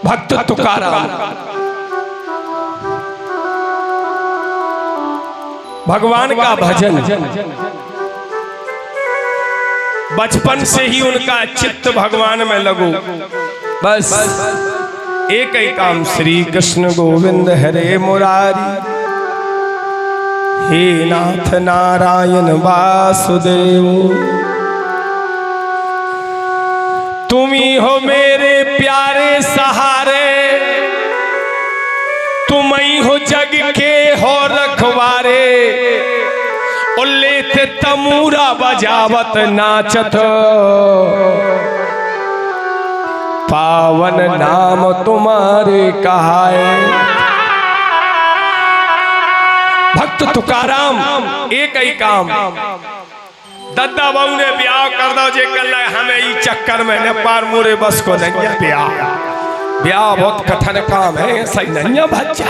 भक्त तुकाराम भगवान का भजन बचपन से ही उनका चित्त भगवान में लगो। बस एक ही काम, श्री कृष्ण गोविंद हरे मुरारी, हे नाथ नारायण वासुदेव, तुम्ही हो मेरे प्यारे सहारे, तुम ही हो जग के हो रखवारे। उल्लेथ तमूरा बजावत नाचत, पावन नाम तुम्हारे कहाए। भक्त तुकाराम एक ही काम, दद्दा बहू ने ब्याह कर दो जे कल हमें ई चक्कर में न पार मोरे बस को नहीं ब्याह बहुत कठिन काम है, सही नहीं बच्चा।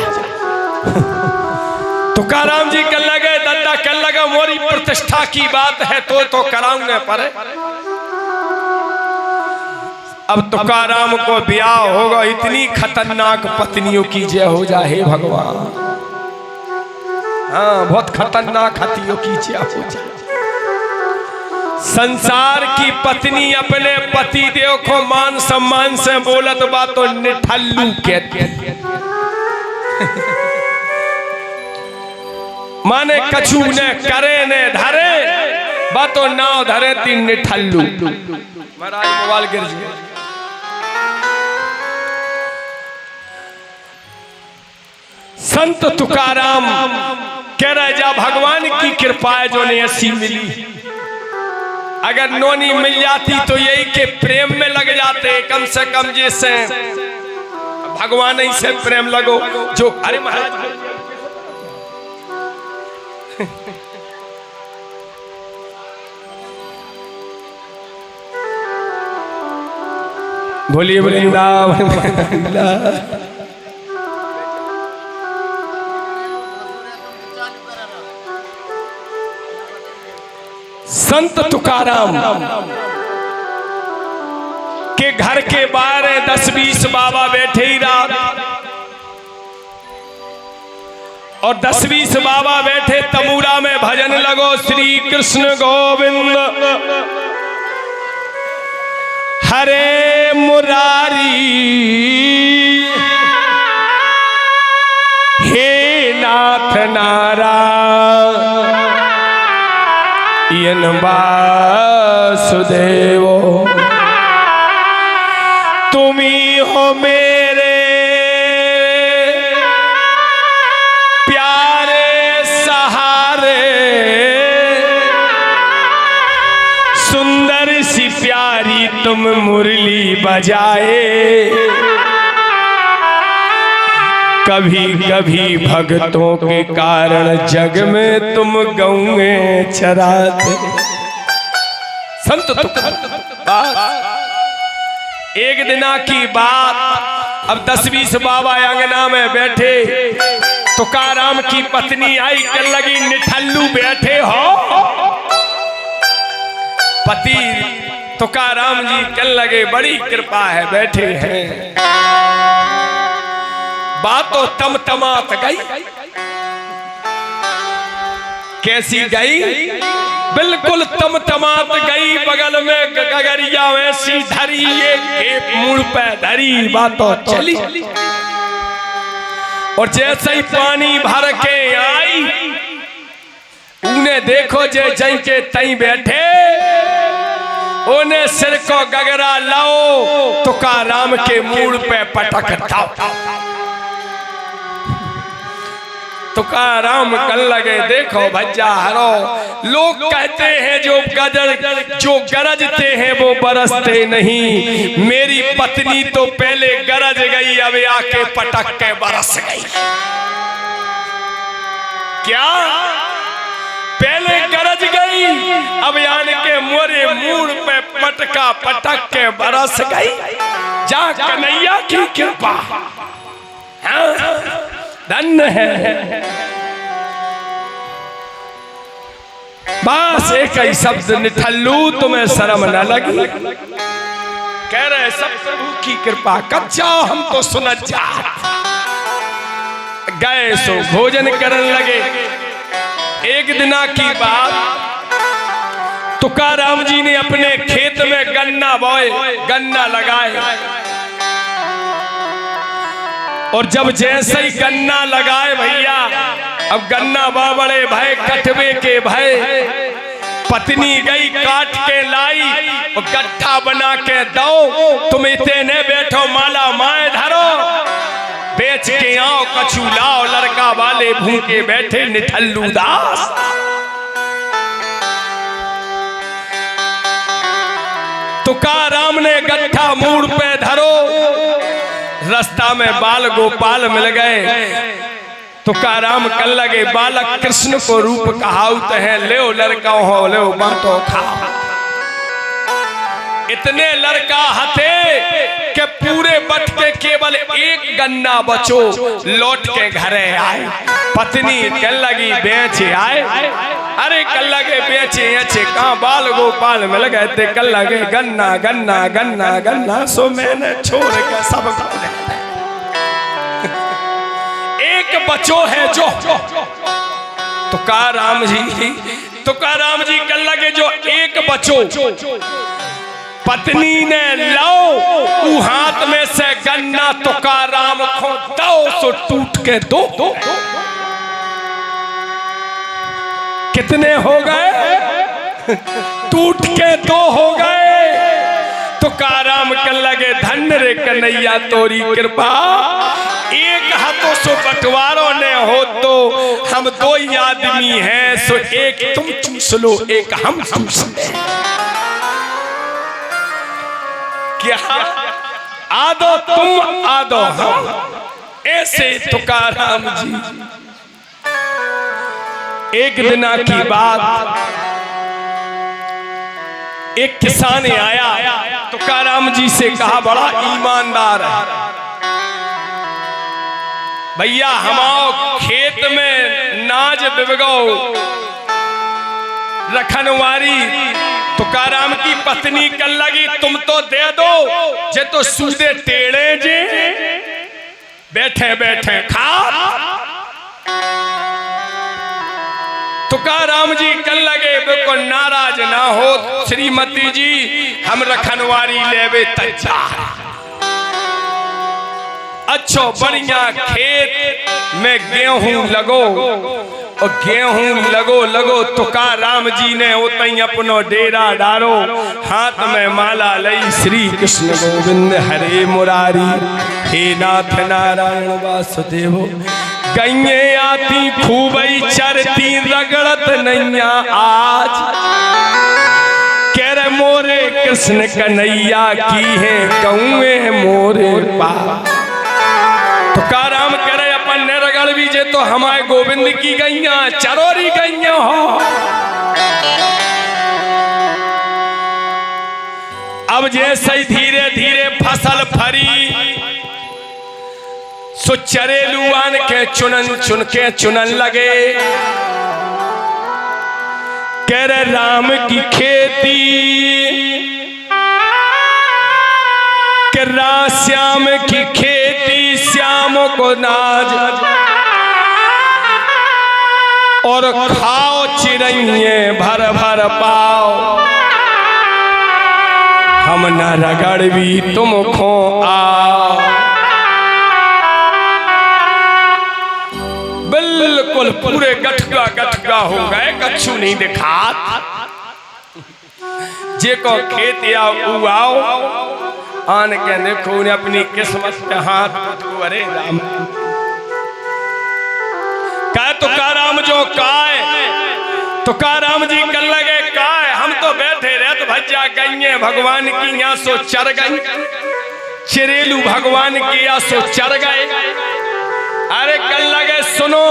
तुकाराम जी कल लगे, दद्दा कल लगा, मोरी प्रतिष्ठा की बात है तो कराऊंगे पर। अब तुकाराम को ब्याह होगा, इतनी खतरनाक पत्नियों की जय हो जाए भगवान। हाँ, बहुत खतरनाक हथियों की जय हो जाए। संसार की पत्नी अपने पति देव को मान सम्मान से बोलत बात तो निठल्लू कहते माने कछु ने करे ने धरे बातो नाव धरे तीन निठल्लू। महाराज मोबाइल गिर गया। संत तुकाराम कह रहे जा भगवान की कृपा है जो ने ऐसी मिली। अगर नोनी मिल जाती तो यही के प्रेम में लग जाते, कम से कम जैसे भगवान ही से प्रेम लगो जो। अरे महाराज बोलिए वृंदावन। संत तुकाराम के घर के बाहर 10-20 बाबा बैठे ही रात, और 10-20 बाबा बैठे तमूरा में भजन लगो, श्री कृष्ण गोविंद हरे मुरारी, हे नाथ नारायण वासुदेव, तुम्ही हो मेरे प्यारे सहारे, सुंदर सी प्यारी तुम मुरली बजाए, कभी कभी भक्तों के कारण जग में तुम गौएं चराते। संत एक दिना की बात, अब 10-20 बाबा अंगना में बैठे, तुकाराम की पत्नी आई, कल लगी निठल्लू बैठे हो। पति तुकाराम जी कल लगे बड़ी कृपा है बैठे हैं। बात तो तमतमात गई। कैसी गई? बिल्कुल तमतमात गई। बगल में गगरिया वैसी धरी, एक मुड़ पे धरी, बात तो चली। और जैसे ही पानी भर के आई, उन्हें देखो जे जई के तई बैठे, उन्हें सिर को गगरा लाओ, तुकाराम के मुड़ पे पटकता। तुकाराम कल लगे, देखो भज्जा हरो। लोग कहते हैं जो गरजते हैं वो बरसते नहीं। मेरी पत्नी तो पहले गरज गई, अब आके पटक के बरस गई। क्या? पहले गरज गई, अब यान के मोरे मूड पे पटका पटक के बरस गई। जा कन्हैया की कृपा, धन्य है। बस एक ही शब्द, निठल्लू, तुम्हें शर्म न लगी? कह रहे सब प्रभु की कृपा कर जाओ, हम तो सुनत जा। गए सो भोजन करने लगे। एक दिना की बात, तुकाराम जी ने अपने खेत में गन्ना बोए, गन्ना लगाए, और जब जैसे ही गन्ना लगाए भैया, अब गन्ना बाबड़े भय कटवे के भय, पत्नी गई काट के लाई और गट्ठा बना के दो, तुम इतने बैठो माला माए धरो, बेच के आओ कछु लाओ, लड़का वाले भूखे बैठे निठल्लू दास। तुकाराम ने गट्ठा मूड़ पे धरो, रास्ता में बाल गोपाल मिल गए। तुकाराम कल लगे बालक कृष्ण को रूप कहावत है, ले लड़का हो ले बांटो खाओ। इतने लड़का हथे कि पूरे बट के केवल एक गन्ना बचो, लौट के घरे आए। पत्नी कल लगी बेचे आए, अरे कल लगे बेचे अच्छे कहाँ बाल गोपाल मिल गए थे, कल लगे गन्ना गन्ना गन्ना गन्ना, सो मैंने छोड़ के सब एक बचो है जो। तुकाराम जी कल लगे जो एक बचो, पत्नी ने लाओ हाथ में से गन्ना, तुकाराम को दो सो टूट के दो। कितने हो गए? टूट के दो हो गए। तुकाराम कल लगे धन्य रे कन्हैया तोरी कृपा, एक हाथों सो बंटवारों ने हो तो हम दो ही आदमी हैं, सो एक तुम चूस लो एक हम चूस ले। क्या आदो तुम आदो हम, ऐसे तुकाराम जी। एक दिना की बात, एक किसान आया, तुकाराम जी से कहा बड़ा ईमानदार है भैया, हमाओ खेत में नाज बिगो रखनवारी। तुकाराम की पत्नी कल लगी तुम तो दे दो, जे तो सूदे टेढ़े जे बैठे बैठे खा। तुकाराम जी कल लगे बिल्कुल नाराज ना हो, श्रीमती जी हम रखनवारी लेवे तैयार। अच्छो बढ़िया खेत में गेहूं लगो, और गेहूं लगो तुकाराम जी ने उतई अपनो डेरा डारो, हाथ में माला लई श्री कृष्ण गोविंद हरे मुरारी, हे नाथ नारायण वासुदेव। गैये आती खूबई चरती रगड़त नैया आज, कह रहे मोरे कृष्ण कन्हैया की है गौए मोरे पास। तुकाराम करे अपन ने रगड़ भी जे तो हमारे गोविंद की गैया चरोरी गैया हो। अब जैसे धीरे धीरे फसल फरी, सो चरेलू आन के चुन के चुनन लगे। कह रहे राम की खेती के श्याम की खेती, श्याम को नाज और खाओ चिड़ैये भर भर पाओ, हम न रगड़ भी तुम खो आओ। बिल्कुल पूरे गठगा हो गए, कछु नहीं दिखा। जे को खेत या उगाओ आन के देखो उन्हें अपनी किस्मत के हाथ को, अरे राम कह तुकाराम जो काय, तुकाराम जी कल लगे काय, हम तो बैठे रहे तो भज्जा गई भगवान की यहाँ सो चर गई, चिरेलू भगवान की यहाँ सो चर गए। अरे कल लगे सुनो,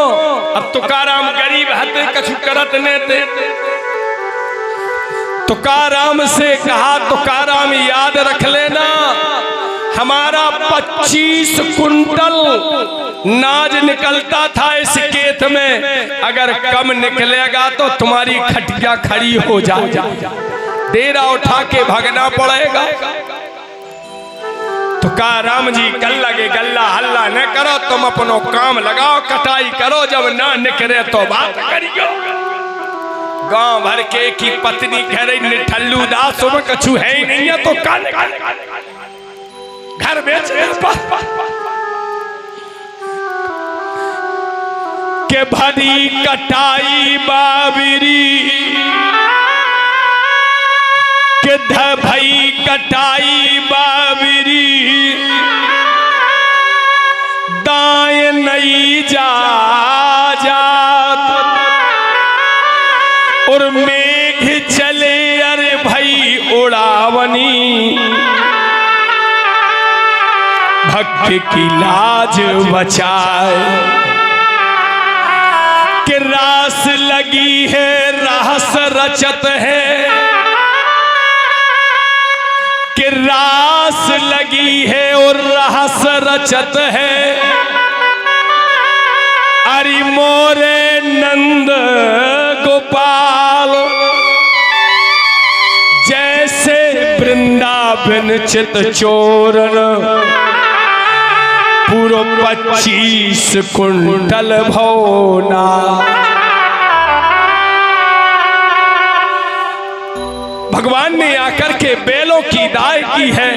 अब तुकाराम गरीब हते कछु करत ने थे। तुकाराम से कहा तुकाराम याद रख लेना, हमारा 25 कुंटल नाज निकलता था इस खेत में, अगर कम निकलेगा तो तुम्हारी खटिया खड़ी हो जाएगी, डेरा उठा के भागना पड़ेगा। तुकाराम जी कल लगे गल्ला हल्ला न करो, तुम अपनो काम लगाओ, कटाई करो, जब ना निकले तो बात करियो। गांव भर के की पत्नी कह रही निठल्लू दास में कछु है ही नहीं है तो घर बेच के भरी कटाई बाबरी के भई कटाई बाबरी दाएं नहीं जा और मेघ चले अरे भाई उड़ावनी भक्त की लाज बचाए कि रास लगी है रहस रचत है कि रास लगी है और रहस रचत है अरे मोरे नंद गोपाल जैसे वृंदावन चित चोरन पूरो 25 कुंटल भौना। भगवान ने आकर के बेलों की दाय की है,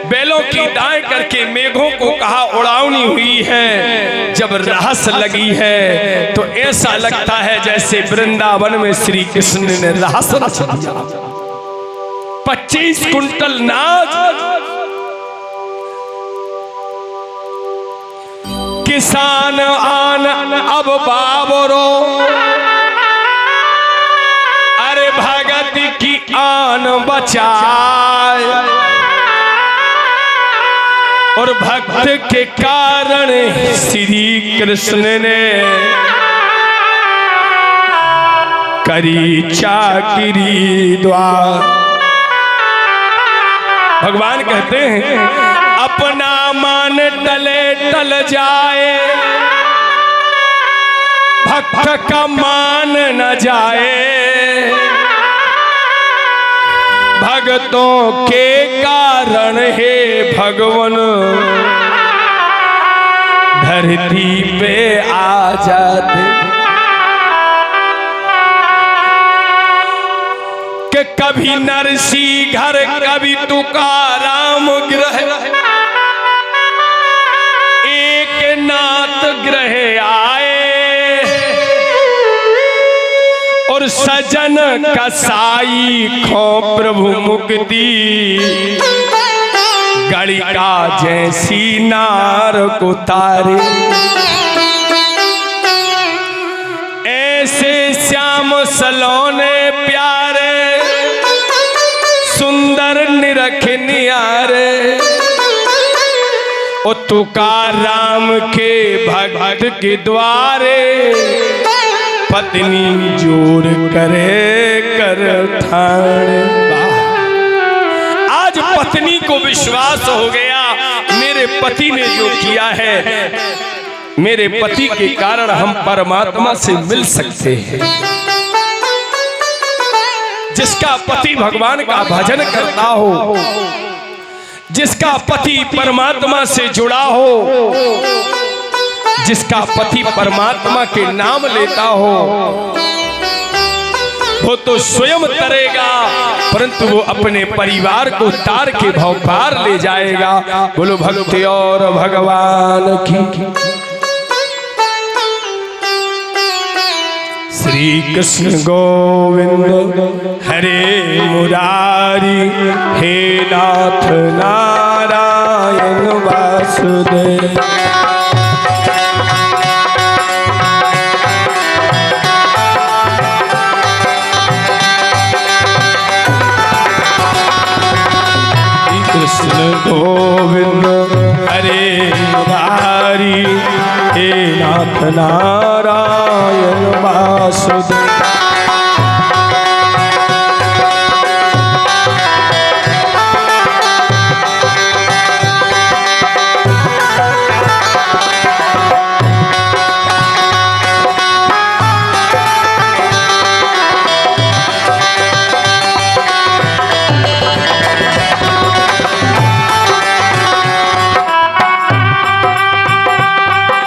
बेलों की दाय करके मेघों को कहा उड़ावनी हुई है। जब रहस लगी है तो ऐसा लगता है जैसे वृंदावन में श्री कृष्ण ने रहस रच दिया। 25 कुंटल नाज किसान आन अब बाबरो अरे भगत की आन बचाए और भक्त के कारण श्री कृष्ण ने करी चाकरी द्वार। भगवान कहते हैं अपना मान टले टल जाए भक्त का मान न जाए भक्तों के कारण हे भगवान धरती पे आ जाते कि कभी नरसी घर कभी तुकाराम ग्रह एक नाथ ग्रह आए और सजन कसाई खो प्रभु मुक्ति गणिका जैसी नार को तारे ऐसे श्याम सलोने प्यारे सुंदर निरख नियारे ओ तुकाराम के भक्त के द्वारे पत्नी जोर करे कर ठाणे। आज पत्नी को विश्वास हो गया मेरे पति ने जो किया है मेरे पति के कारण हम परमात्मा से मिल सकते हैं। जिसका पति भगवान का भजन करता हो जिसका पति परमात्मा से जुड़ा हो जिसका पति परमात्मा के नाम लेता हो वो तो स्वयं तरेगा परंतु वो अपने परिवार को तार के भाव पार ले जाएगा। बोलो भक्ति और भगवान की। श्री कृष्ण गोविंद हरे मुरारी हे नाथ नारायण वासुदेव। कृष्ण गोविंद हरे मुरारी हे नाथ नारायण वासुदेव।